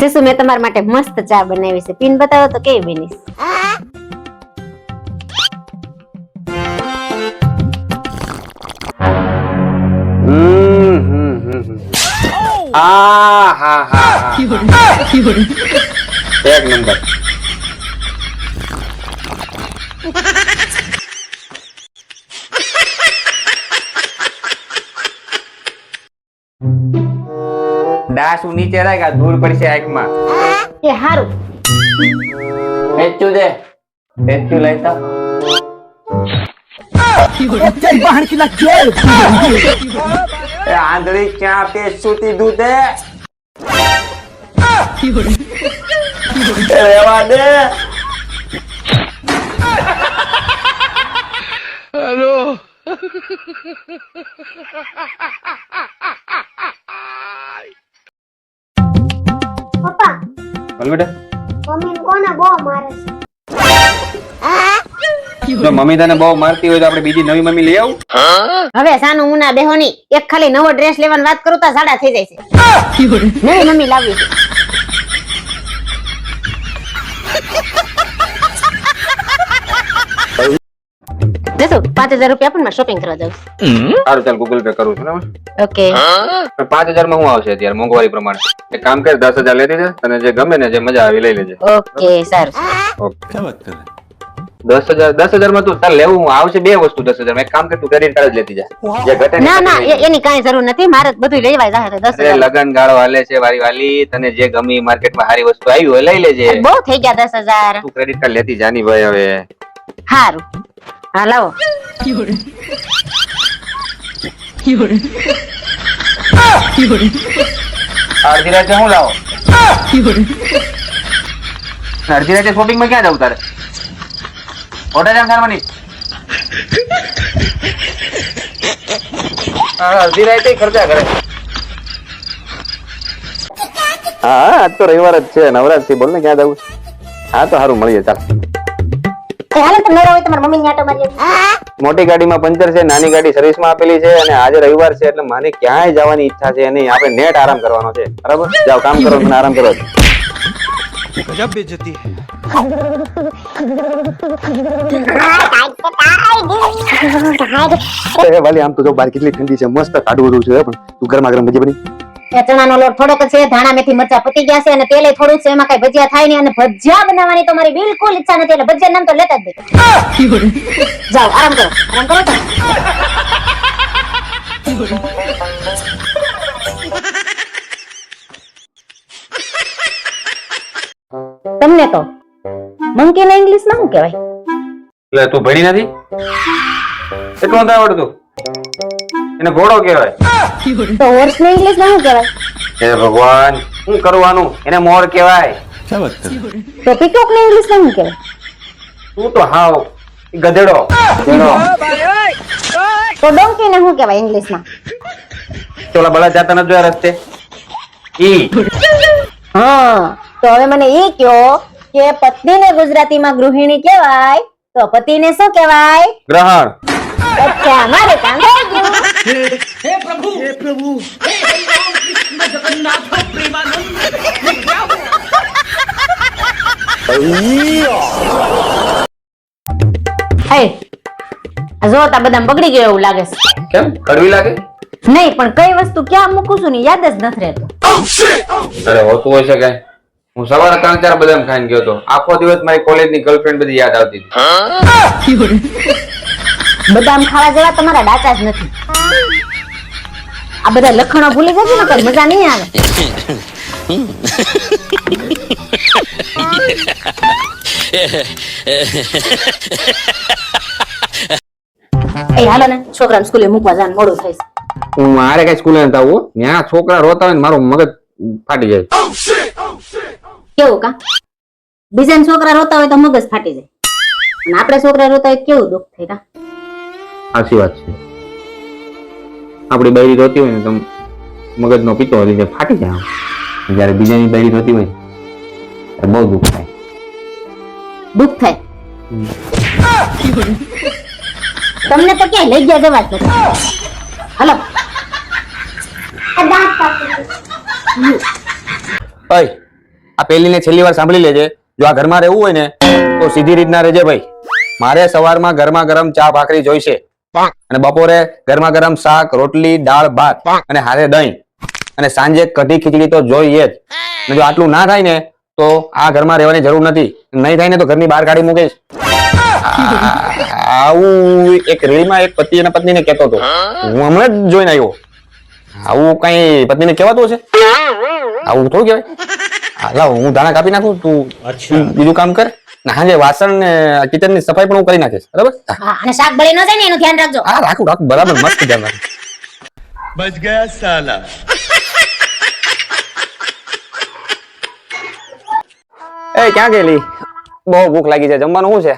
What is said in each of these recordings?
જસુ મેં તમારા માટે મસ્ત ચા બનાવી છે, પીન બતાવો તો કેવી બની છે? એક નંબર. ડાસુ નીચે રાખ, ધૂળ પડશે આંખમાં. એ હારું. પેચું દે, પેચું લેતા. આંધળી ક્યાં પેચું તીધું તે? રેવા દે. હેલો. પપ્પા, બોલ બેટા. મમ્મી કોને બહુ મારે છે? જો મમ્મી તને બહુ મારતી હોય તો આપણે બીજી નવી મમ્મી લઈ આવું. હવે સાનું મુના બેહોની એક ખાલી નવો ડ્રેસ લેવાની વાત કરું તો સાડા થઈ જાય છે. નવી મમ્મી લાવી છે. જસુ 5000 રૂપિયા પણ શોપિંગ કરવા જાઉં. સારું, ચાલ ગૂગલ પે કરું છું. બરાબર. ઓકે. 5000 માં શું આવશે અત્યારે મોંઘવારી પ્રમાણે? એક કામ કર, 10000 લેતી જા, તને જે ગમે ને જે મજા આવી લઈ લેજે. ઓકે સારું. ઓકે. 10000 માં તું તાર લેવું આવશે બે વસ્તુ. 10000 માં એક કામ કર, તું ક્રેડિટ કાર્ડ જ લેતી જા. જે ઘટે ના ના એની કાંઈ જરૂર નથી, મારે બધું લેવાય જાહે. 10000 લગન ગાળો હાલે છે વારી વાલી, તને જે ગમી માર્કેટમાં સારી વસ્તુ આવી હોય લઈ લેજે. બહુ થઈ ગયા 10000. તું ક્રેડિટ કાર્ડ લેતી જાની ભાઈ હવે. હારું. હા લાવો. અડધી રાતે હું લાવો? અડધી રાતે શોપિંગ માં ક્યાં જવું તારે? ઓટા જામ સારવાની. અડધી રાતે ખર્ચા કરે. હા આજ તો રવિવાર જ છે, નવરાજ થી. બોલ ને ક્યાં જવું? હા તો સારું, મળીએ. ચાલ હાલો તો નવરા હોય તમારા મમ્મી ને આટો મારી. મોટી ગાડીમાં પંચર છે, નાની ગાડી સર્વિસ માં આપેલી છે, અને આજે રવિવાર છે એટલે મારે ક્યાંય જવાની ઈચ્છા છે નહીં. આપણે નેટ આરામ કરવાનો છે. બરાબર, જાઓ કામ કરો, મને આરામ કરો. गजब बेइज्जती है वाली આમ તો જો બહાર કેટલી ઠંડી છે, મસ્ત કાઢવું છે, પણ તું ગરમા ગરમ ભજી બની. એ ચણાનો લોટ થોડોક છે, ધાણા મેથી મરચા પતી ગયા છે, અને તેલે થોડું છે, એમાં કઈ ભજીયા થાય નહીં. અને ભજીયા બનાવવાની તો મારી બિલકુલ ઈચ્છા નથી, એટલે ભજીયા નામ તો લેતા જ નહીં. જાઓ આરામ કરો, આરામ કરો. તમને તો મંકી ના ઇંગ્લિશ માં શું કહેવાય? એટલે તું ભણી નથી એટલું નથી આવડતું? એને ઘોડો કહેવાય. તો હોર્સ ને ઇંગ્લિશ માં શું કહેવાય? હે ભગવાન, શું કરવાનું? એને મોર કહેવાય. તો પીકોક ને ઇંગ્લિશ માં શું કહેવાય? તું તો હાવ ગધેડો. તો ડોંકી ને શું કહેવાય ઇંગ્લિશ માં? ચોલા બળા જાતા નથી જોયા રસ્તે? ઈ. હા, તો હવે મને ઈ કયો કે પત્નીને ગુજરાતીમાં ગૃહિણી કહેવાય, તો પતિને શું કહેવાય? ગ્રહણ. અચ્છા, મારે કામ થઈ ગયું. हे प्रभु हे हरिराम कृष्ण जगन्नाथ प्रेमानंद ये क्या હે, આ જો તા બદામ બગડી ગયો એવું લાગે છે. કેમ કડવી લાગે? નહીં, પણ કઈ વસ્તુ ક્યાં મૂકું છું ને યાદ જ નથી રહેતું. અરે હોતું હોય છે કઈ. હું સવારે 3-4 બદામ ખાઈને ગયો તો. આખો દિવસ મારી કોલેજની ગર્લફ્રેન્ડ બધી યાદ આવતી હતી. બદામ ખાવા જેવા તમારા ડાચા જ નથી. આ બધા લખણો ભૂલી જજો ને તો મજા નહીં આવે. એ હાલો ને, છોકરાને સ્કૂલે મૂકવા જવાનું મોડું થાય છે. હું મારે કઈ સ્કૂલે નથી આવવું. ત્યાં છોકરા રોતા હોય ને મારું મગજ ફાટી જાય. કેવું કા? બીજા છોકરા રોતા હોય તો મગજ ફાટી જાય, અને આપણે છોકરા રોતા હોય કેવું દુઃખ થાય કા? સાચી વાત છે. આપડી બૈરી રોતી હોય ને તો મગજ નો પીતો હોય ફાટી જાય. જયારે બીજાની બૈરી રોતી હોય ત્યારે બહુ દુઃખ થાય. દુઃખ થાય. તમને તો ક્યાંય લઈ ગયા જવા જ નથી. હાલો. ઓય આ પહેલી ને છેલ્લી વાર સાંભળી લેજે, જો આ ઘરમાં રહેવું હોય ને તો સીધી રીતના રહેજે ભાઈ. મારે સવારમાં ગરમા ગરમ ચા ભાખરી જોઈશે, અને બપોરે ગરમા ગરમ શાક રોટલી દાળ ભાત અને હારે દહીં, અને સાંજે કઢી ખીચડી તો જોઈએ જ. અને જો આટલું ના થાય ને તો આ ઘરમાં રહેવાની જરૂર નથી. નહીં થાય ને તો ઘરની બહાર કાઢી મૂકીશ. આવું એક રીલમાં એક પતિ અને પત્નીને કહેતો હતો, હું હમણાં જ જોઈને આવ્યો. આવું કઈ પત્નીને કહેવાતું હશે? આવું થોડું કહેવાય. લાવ હું દાણા કાપી નાખું, તું બીજું કામ કર. હાજે વાસણ ને કિચન ની સફાઈ પણ હું કરી નાખીશ, બરાબર? હા, અને શાક બળી ન જાય ને એનું ધ્યાન રાખજો. હા રાખું બરાબર, મસ્ત ધ્યાન રાખું. बच गया साला. એ ક્યાં ગયેલી? બહુ ભૂખ લાગી છે, જમવાનું શું છે?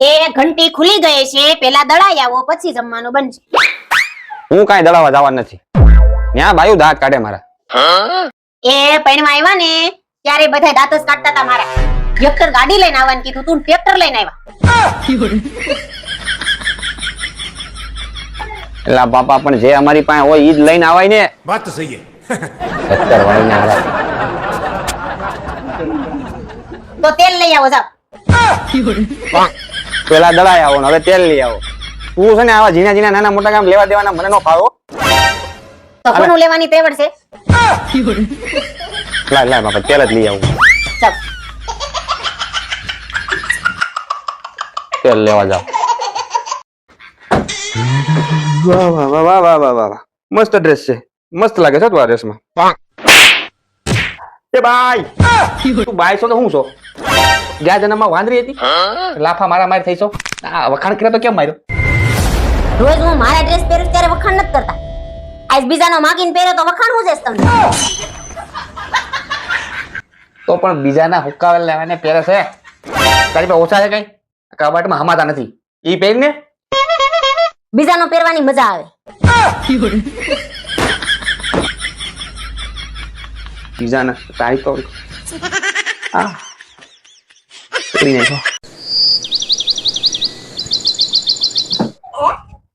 એ ઘંટી ખુલી ગઈ છે, પેલા દળાઈ આવો પછી જમવાનું બનશે. હું કાંઈ દળાવા જવાનું નથી. ત્યાં બાયું દાંત કાઢે મારા. એ પૈણમાં આવ્યા ને ત્યારે બધા દાંત જ કાઢતા હતા મારા. ટ્રેક્ટર ગાડી લઈને આવવાનું કીધું, તું ટ્રેક્ટર લઈને આવ્યા. એલા બાપા, પણ જે અમારી પાસે હોય ઈ જ લઈને આવાય ને. बात तो सही है. 70 વાળીને હારા. તો તેલ લઈ આવો જાઓ. પેલા દળાઈ આવો ને હવે તેલ લઈ આવો. તું છે ને આવા ઝીણા ઝીણા નાના મોટા કામ લેવા દેવાના મને નો ફાવો. તો કોનું લેવાની તેવડ છે? લાય બાપા, તેલ જ લઈ આવું. ચાલ. તેલ લેવા જાવ. વાહ વાહ વાહ વાહ વાહ વાહ વાહ, મસ્ત ડ્રેસ છે, મસ્ત લાગે છે તું આ ડ્રેસમાં. એ બાઈ, તું બાઈ છો તો હું છો? ગયા જન્મમાં વાંદરી હતી, લાફા મારા માર થઈ છો. આ વખાણ કર્યા તો કેમ માર્યો? રોજ હું મારા ડ્રેસ પહેરું ત્યારે વખાણ નથી કરતા. આજ બીજાનો માગીને પહેર્યો તો વખાણ હું જઈશ તમને. તો પણ બીજાના હુક્કા લેવાને પહેરે છે. તારી પાસે ઓછા છે કઈ? કબાટમાં હમાતા નથી, ઈ પહેરીને બીજાનો પહેરવાની મજા આવે. બીજાના તારી તો આ પહેરી નાખો.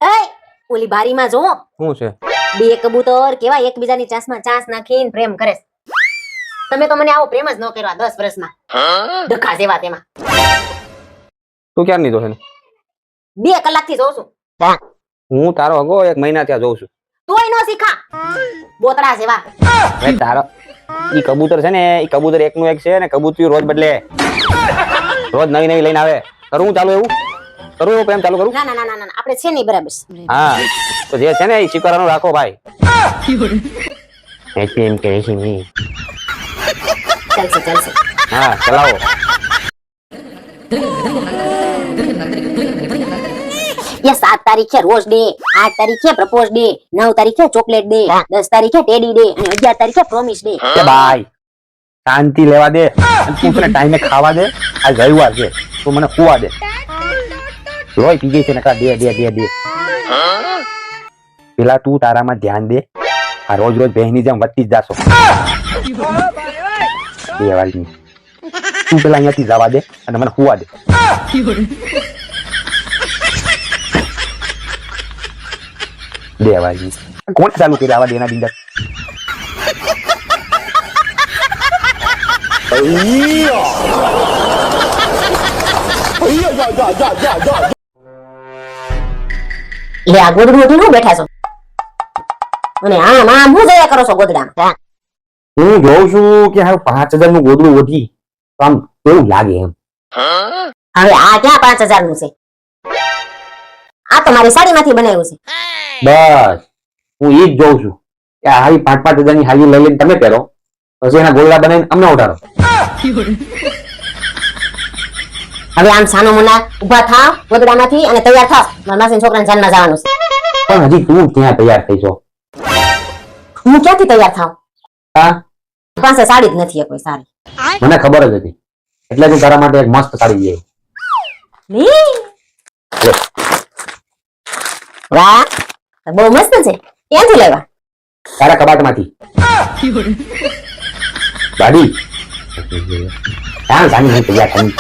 એય, ઓલી બારીમાં જો, શું છે? બે કબૂતર કેવા એકબીજાની ચાંસમાં ચાંસ નાખીને પ્રેમ કરે છે. તમે તો મને આવો પ્રેમ જ ન કર્યો 10 વર્ષમાં. ડખા જેવા તેમાં. તું ક્યાં નહીં જોશે? 2 કલાકથી જોઉં છું. હું તારો અગો 1 મહિના ત્યાં જોઉં છું. તોય નો શીખા. બોતડા જેવા. હવે તારો ઈ કબૂતર છે ને, ઈ કબૂતર એકનું એક છે ને, કબૂતરી રોજ બદલે, રોજ નવી નવી લઈને આવે. કરું ચાલુ એવું? કરું એવું પ્રેમ ચાલુ કરું? ના ના ના ના, આપણે છે નહીં બરાબર. હા, તો જે છે ને એ સ્વીકારવાનું રાખો ભાઈ. એમ કે છે નહીં. ચાલશે ચાલશે. હા ચલાવો. ये 7 तारीखे रोज डे, 8 तारीखे प्रपोज डे, 9 तारीखे चॉकलेट डे, 10 तारीखे टेडी डे અને 11 तारीखे प्रोमिस डे. કે ભાઈ શાંતિ લેવા દે, અને તું તને ટાઈમે ખાવા દે. આ રવિવાર છે, તું મને ખુવા દે. રોય પી ગઈ છે ને, કા દે દે દે દે. પેલા તું તારામાં ધ્યાન દે. આ રોજ રોજ બહેની જેમ વધતી જ જાશો. બે વાળી તું પેલા અહીંયાથી જવા દે અને મને ખુવા દે. બે વાળી કોણ ચાલુ કરી આવા દેના બિંદર? લે આ ગોદડું ઉઠીને બેઠા છો અને આમ હું જયા કરો છો ગોદડામાં? હું જોઉં છું કે હારું 5000 નું ગોદડું ઓઢી તો આમ કેવું લાગે એમ. હવે આ ક્યાં 5000 નું છે? આ તો મારી સાડીમાંથી બનાવ્યું છે. બસ હું ઈ જ જોઉં છું કે આ હારી 5-5 હજારની હારી લઈ લઈને તમે પહેરો, પછી એના ગોદડા બનાવીને અમને ઉઠાડો. હવે આમ સાનો મુના ઊભા થાવ ગોદડામાંથી અને તૈયાર થાવ. મારા માસીના છોકરાને જાનમાં જવાનું છે. પણ હજી તું ક્યાં તૈયાર થઈ છો? હું ક્યાંથી તૈયાર થાવ? હા પાસે સાડી જ નથી કોઈ સારી. મને ખબર જ હતી, એટલે જ તારા માટે એક મસ્ત સાડી લઈ લી વાહ, બહુ મસ્ત છે. ક્યાંથી લેવા? તારા કબાટમાંથી. દાદી ક્યાં જાણી તૈયાર થઈ?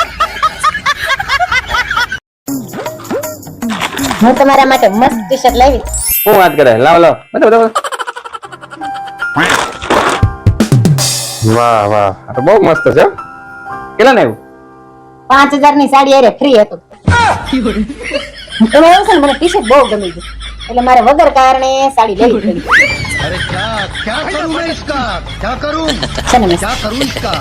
હું તમારા માટે મસ્ત ટી-શર્ટ લાવી. શું વાત કરે? લાવ લાવ, બતાવ બતાવ. વાહ વાહ આ તો બહુ મસ્ત છે હો. કેટલા ને આવ્યું 5000 ની સાડી અરે ફ્રી હતું એમાં એવું છે ને મને ટી-શર્ટ બહુ ગમી ગઈ એટલે મારે વગર કારણે સાડી લેવી પડી अरे क्या करूं मैं इसका क्या करूं છે ને क्या करूं इसका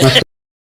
મસ્ત